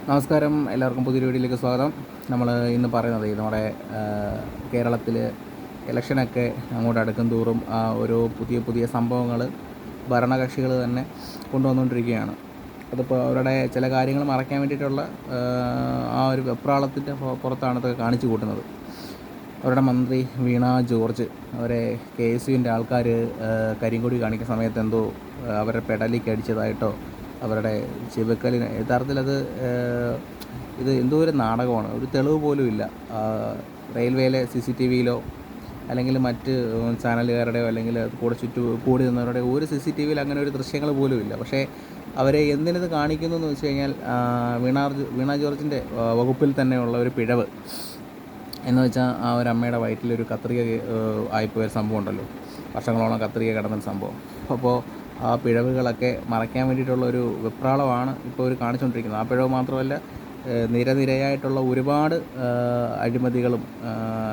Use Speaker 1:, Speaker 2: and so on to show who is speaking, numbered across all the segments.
Speaker 1: നമസ്കാരം, എല്ലാവർക്കും പുതിയൊരു വീഡിയോയിലേക്ക് സ്വാഗതം. നമ്മൾ ഇന്ന് പറയുന്നത് നമ്മുടെ കേരളത്തിൽ ഇലക്ഷനൊക്കെ അങ്ങോട്ട് അടുക്കും തോറും ഓരോ പുതിയ പുതിയ സംഭവങ്ങൾ ഭരണകക്ഷികൾ തന്നെ കൊണ്ടുവന്നുകൊണ്ടിരിക്കുകയാണ്. അതിപ്പോൾ അവരുടെ ചില കാര്യങ്ങൾ മറയ്ക്കാൻ വേണ്ടിയിട്ടുള്ള ആ ഒരു വെപ്രാളത്തിൻ്റെ പുറത്താണ് ഇതൊക്കെ കാണിച്ചു കൂട്ടുന്നത്. അവരുടെ മന്ത്രി വീണ ജോർജ് അവരെ KSUവിൻ്റെ ആൾക്കാർ കരിങ്കൊടി കാണിക്കുന്ന സമയത്ത് എന്തോ അവരുടെ പെടലിക്ക് അടിച്ചതായിട്ടോ അവരുടെ ചെവുക്കലിന് യഥാർത്ഥത്തിലത് ഇത് എന്തോ ഒരു നാടകമാണ്. ഒരു തെളിവ് പോലും ഇല്ല. റെയിൽവേയിലെ CCTVയിലോ അല്ലെങ്കിൽ മറ്റ് ചാനലുകാരുടെയോ അല്ലെങ്കിൽ കൂടെ കൂടി നിന്നവരുടെ ഒരു CCTVയിൽ അങ്ങനെ ഒരു ദൃശ്യങ്ങൾ പോലും ഇല്ല. പക്ഷേ അവരെ എന്തിനത് കാണിക്കുന്നു എന്ന് വെച്ച് കഴിഞ്ഞാൽ വീണ ജോർജിൻ്റെ വകുപ്പിൽ തന്നെയുള്ള ഒരു പിഴവ് എന്ന് വെച്ചാൽ ആ ഒരു അമ്മയുടെ വയറ്റിലൊരു കത്രിക ആയിപ്പോയൊരു സംഭവം ഉണ്ടല്ലോ, വർഷങ്ങളോളം കത്രിക കിടന്നൊരു സംഭവം. അപ്പോൾ ആ പിഴവുകളൊക്കെ മറയ്ക്കാൻ വേണ്ടിയിട്ടുള്ള ഒരു വെപ്രാളമാണ് ഇപ്പോൾ അവർ കാണിച്ചുകൊണ്ടിരിക്കുന്നത്. ആ പിഴവ് മാത്രമല്ല, നിരയായിട്ടുള്ള ഒരുപാട് അഴിമതികളും,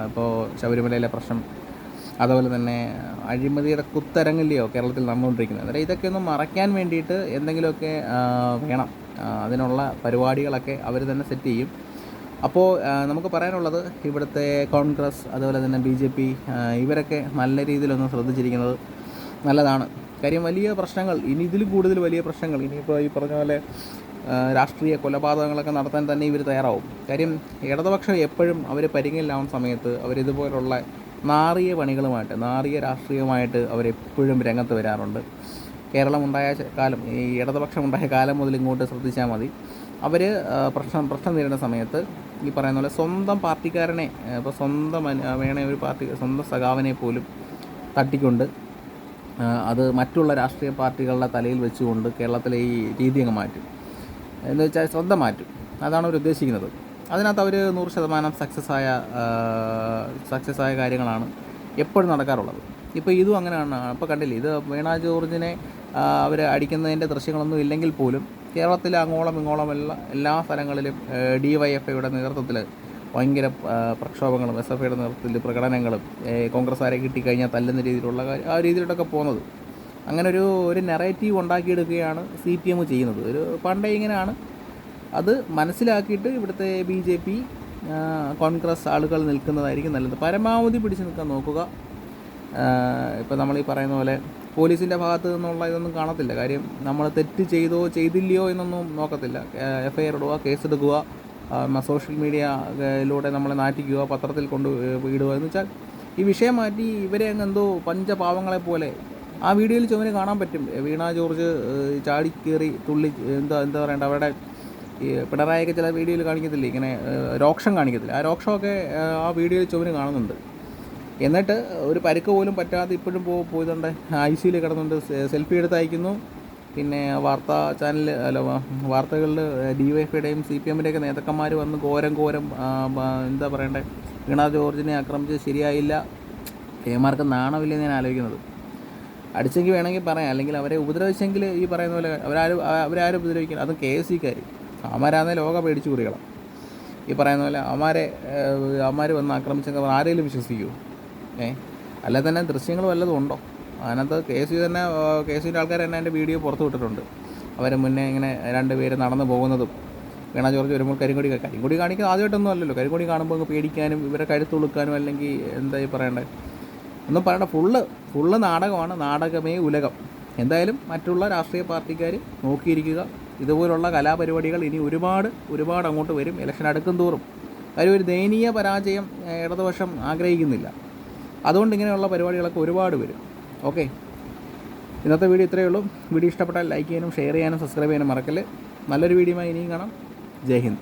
Speaker 1: ഇപ്പോൾ ശബരിമലയിലെ പ്രശ്നം, അതുപോലെ തന്നെ അഴിമതിയുടെ കുത്തരങ്ങില്ലയോ കേരളത്തിൽ നടന്നുകൊണ്ടിരിക്കുന്നത്. അന്നേരം ഇതൊക്കെ ഒന്ന് മറയ്ക്കാൻ വേണ്ടിയിട്ട് എന്തെങ്കിലുമൊക്കെ വേണം. അതിനുള്ള പരിപാടികളൊക്കെ അവർ തന്നെ സെറ്റ് ചെയ്യും. അപ്പോൾ നമുക്ക് പറയാനുള്ളത്, ഇവിടുത്തെ കോൺഗ്രസ് അതുപോലെ തന്നെ BJP ഇവരൊക്കെ നല്ല രീതിയിലൊന്ന് ശ്രദ്ധിച്ചിരിക്കുന്നത് നല്ലതാണ്. കാര്യം വലിയ പ്രശ്നങ്ങൾ, ഇനി ഇതിലും കൂടുതൽ വലിയ പ്രശ്നങ്ങൾ, ഇനിയിപ്പോൾ ഈ പറഞ്ഞ പോലെ രാഷ്ട്രീയ കൊലപാതകങ്ങളൊക്കെ നടത്താൻ തന്നെ ഇവർ തയ്യാറാവും. കാര്യം ഇടതുപക്ഷം എപ്പോഴും അവർ പരിങ്ങില്ലാവുന്ന സമയത്ത് അവരിതുപോലുള്ള നാറിയ പണികളുമായിട്ട്, നാറിയ രാഷ്ട്രീയമായിട്ട് അവരെപ്പോഴും രംഗത്ത് വരാറുണ്ട്. കേരളം ഉണ്ടായ കാലം, ഈ ഇടതുപക്ഷം ഉണ്ടായ കാലം മുതൽ ഇങ്ങോട്ട് ശ്രദ്ധിച്ചാൽ മതി. അവർ പ്രശ്നം നേരിടുന്ന സമയത്ത് ഈ പറയുന്ന പോലെ സ്വന്തം പാർട്ടിക്കാരനെ, ഇപ്പോൾ സ്വന്തം വേണേ ഒരു പാർട്ടി സ്വന്തം സഖാവിനെ പോലും തട്ടിക്കൊണ്ട് അത് മറ്റുള്ള രാഷ്ട്രീയ പാർട്ടികളുടെ തലയിൽ വെച്ചുകൊണ്ട് കേരളത്തിലെ ഈ രീതി അങ്ങ് മാറ്റും. എന്ന് വെച്ചാൽ ശ്രദ്ധ മാറ്റും. അതാണ് അവർ ഉദ്ദേശിക്കുന്നത്. അതിനകത്ത് അവർ 100% സക്സസ് ആയ കാര്യങ്ങളാണ് എപ്പോഴും നടക്കാറുള്ളത്. ഇപ്പോൾ ഇതും അങ്ങനെയാണ്. ഇപ്പോൾ കണ്ടില്ലേ, ഇത് വീണ ജോർജിനെ അവർ അടിക്കുന്നതിൻ്റെ ദൃശ്യങ്ങളൊന്നും ഇല്ലെങ്കിൽ പോലും കേരളത്തിലെ അങ്ങോളം ഇങ്ങോളം എല്ലാ സ്ഥലങ്ങളിലും DYFIയുടെ നേതൃത്വത്തിൽ ഭയങ്കര പ്രക്ഷോഭങ്ങളും SFIയുടെ നേതൃത്വത്തിൽ പ്രകടനങ്ങളും, കോൺഗ്രസ്സുകാരെ കിട്ടിക്കഴിഞ്ഞാൽ തല്ലുന്ന രീതിയിലുള്ള ആ രീതിയിലോട്ടൊക്കെ പോകുന്നത്. അങ്ങനെ ഒരു നെറേറ്റീവ് ഉണ്ടാക്കിയെടുക്കുകയാണ് CPM ചെയ്യുന്നത്. ഒരു പണ്ടേ ഇങ്ങനെയാണ്. അത് മനസ്സിലാക്കിയിട്ട് ഇവിടുത്തെ BJP കോൺഗ്രസ് ആളുകൾ നിൽക്കുന്നതായിരിക്കും നല്ലത്. പരമാവധി പിടിച്ചു നിൽക്കാൻ നോക്കുക. ഇപ്പോൾ നമ്മൾ ഈ പറയുന്ന പോലെ പോലീസിൻ്റെ ഭാഗത്ത് നിന്നുള്ള ഇതൊന്നും കാണത്തില്ല. കാര്യം നമ്മൾ തെറ്റ് ചെയ്തോ ചെയ്തില്ലയോ എന്നൊന്നും നോക്കത്തില്ല. FIR ഇടുക, കേസെടുക്കുക, സോഷ്യൽ മീഡിയയിലൂടെ നമ്മളെ നാറ്റിക്കുക, പത്രത്തിൽ കൊണ്ട് ഇടുക എന്ന് വെച്ചാൽ ഈ വിഷയം മാറ്റി ഇവരെ അങ്ങ് എന്തോ പഞ്ചപാവങ്ങളെ പോലെ. ആ വീഡിയോയിൽ ചുവന് കാണാൻ പറ്റും, വീണ ജോർജ് ചാടിക്കേറി തുള്ളി എന്താ പറയണ്ട, അവരുടെ ഈ പിണറായിയൊക്കെ ചില വീഡിയോയിൽ കാണിക്കത്തില്ലേ, ഇങ്ങനെ രോക്ഷം കാണിക്കത്തില്ല. ആ രോക്ഷമൊക്കെ ആ വീഡിയോയിൽ ചുവന് കാണുന്നുണ്ട്. എന്നിട്ട് ഒരു പരിക്ക് പോലും പറ്റാതെ ഇപ്പോഴും പോയതുകൊണ്ട് ICUയിൽ കിടന്നുകൊണ്ട് സെൽഫി എടുത്ത് അയക്കുന്നു. പിന്നെ വാർത്തകളിൽ DYFIയുടെയും CPMൻ്റെയൊക്കെ നേതാക്കന്മാർ വന്ന് ഘോരം എന്താ പറയണ്ടേ, വീണ ജോർജിനെ ആക്രമിച്ച് ശരിയായില്ല. ഏമാർക്ക് നാണമില്ലെന്ന് ഞാൻ ആലോചിക്കുന്നത്. അടിച്ചെങ്കിൽ വേണമെങ്കിൽ പറയാം, അല്ലെങ്കിൽ അവരെ ഉപദ്രവിച്ചെങ്കിൽ ഈ പറയുന്ന പോലെ അവരാരും ഉപദ്രവിക്കില്ല. അതും KSUക്കാർ അവന്മാരാന്നേ ലോക പേടിച്ചു കുറികളാം. ഈ പറയുന്ന പോലെ അവന്മാർ വന്ന് ആക്രമിച്ചെങ്കിൽ ആരെങ്കിലും വിശ്വസിക്കുമോ? അല്ല തന്നെ ദൃശ്യങ്ങൾ വല്ലതും ഉണ്ടോ? അതിനകത്ത് KSUവിൻ്റെ ആൾക്കാർ തന്നെ എൻ്റെ വീഡിയോ പുറത്തു വിട്ടിട്ടുണ്ട്. അവരെ മുന്നേ ഇങ്ങനെ 2 പേര് നടന്നു പോകുന്നതും, വീണ ജോർജ് വരുമ്പോൾ കരിങ്കൊടി കാണിക്കുന്നത് ആദ്യമായിട്ടൊന്നും അല്ലല്ലോ. കരിങ്കൊടി കാണുമ്പോൾ അങ്ങ് പേടിക്കാനും ഇവരെ കഴുത്തുളുക്കാനും അല്ലെങ്കിൽ എന്തായി പറയണ്ടേ ഒന്നും പറയണ്ട. ഫുള്ള് നാടകമാണ്. നാടകമേ ഉലകം. എന്തായാലും മറ്റുള്ള രാഷ്ട്രീയ പാർട്ടിക്കാർ നോക്കിയിരിക്കുക. ഇതുപോലുള്ള കലാപരിപാടികൾ ഇനി ഒരുപാട് അങ്ങോട്ട് വരും. ഇലക്ഷൻ അടുക്കും തോറും കാര്യം ഒരു ദയനീയ പരാജയം ഇടതുപക്ഷം ആഗ്രഹിക്കുന്നില്ല. അതുകൊണ്ട് ഇങ്ങനെയുള്ള പരിപാടികളൊക്കെ ഒരുപാട് വരും. ഓക്കെ, ഇന്നത്തെ വീഡിയോ ഇത്രയേ ഉള്ളൂ. വീഡിയോ ഇഷ്ടപ്പെട്ടാൽ ലൈക്ക് ചെയ്യാനും ഷെയർ ചെയ്യാനും സബ്സ്ക്രൈബ് ചെയ്യാനും മറക്കല്ലേ. നല്ലൊരു വീഡിയോയുമായി ഇനിയും കാണാം. ജയ് ഹിന്ദ്.